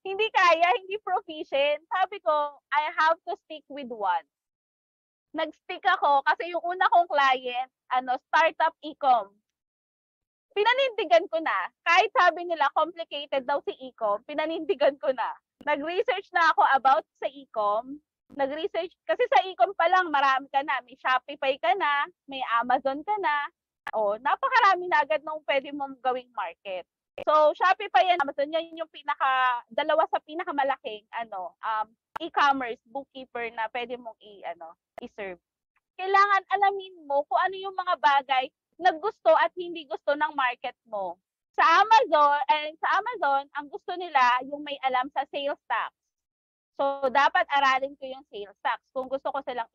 hindi kaya, hindi proficient. Sabi ko, I have to stick with one. Nag-stick ako kasi yung una kong client, startup e-com. Pinanindigan ko na. Kahit sabi nila complicated daw si e-com, pinanindigan ko na. Nag-research na ako about sa e-com. Nag-research, kasi sa e-com pa lang marami ka na. May Shopify ka na, may Amazon ka na. Napakarami na agad nung pwede mong gawing market. So, Shopify and Amazon, yan yung dalawa sa pinakamalaking e-commerce bookkeeper na pwede mong i-serve. Kailangan alamin mo kung ano yung mga bagay na gusto at hindi gusto ng market mo. Sa Amazon, ang gusto nila yung may alam sa sales tax. So, dapat aralin ko yung sales tax kung gusto ko silang